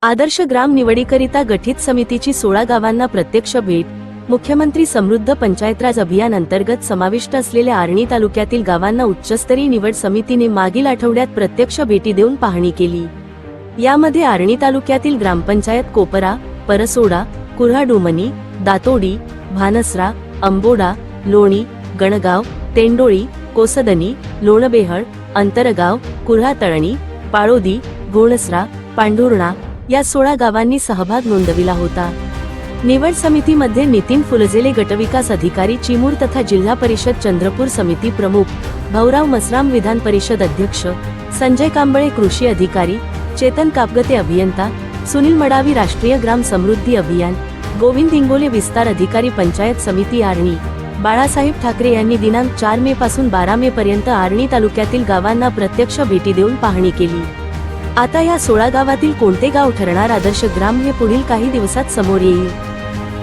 आदर्श ग्राम निवडीकरिता गठीत समितीची 16 गावांना प्रत्यक्ष भेट। मुख्यमंत्री समृद्ध पंचायतराज अभियान अंतर्गत समाविष्ट असलेल्या आर्णी तालुक्यातील गावांना उच्चस्तरीय निवड समितीने मागील आठवड्यात प्रत्यक्ष भेटी देऊन पाहणी केली। यामध्ये आर्णी तालुक्यातील ग्रामपंचायत कोपरा, परसोडा, कुऱ्हाडुमणी, दातोडी, भानसरा, अंबोडा, लोणी, गणगाव, तेंडोळी, कोसदनी, लोणबेहळ, अंतरगाव, कुऱ्हातळणी, पाळोदी, घोणसरा, पांढुर्णा या 16 गावांनी सहभाग नोंदविला होता। निवड समितीमध्ये नितीन फुलझेले गटविकास अधिकारी चिमूर तथा जिल्हा परिषद चंद्रपूर समिती प्रमुख, भाऊराव मसराम विधान परिषद अध्यक्ष, संजय कांबळे कृषी अधिकारी, चेतन कापगते अभियंता, सुनील मडावी राष्ट्रीय ग्राम समृद्धी अभियान, गोविंद इंगोले विस्तार अधिकारी पंचायत समिती आर्णी, बाळासाहेब ठाकरे यांनी दिनांक 4 मे पासून 12 मे पर्यंत आर्णी तालुक्यातील गावांना प्रत्यक्ष भेटी देऊन पाहणी केली। आता या 16 गावातील कोणते गाव ठरणार आदर्श ग्राम हे पुढील काही दिवसात समोर येईल।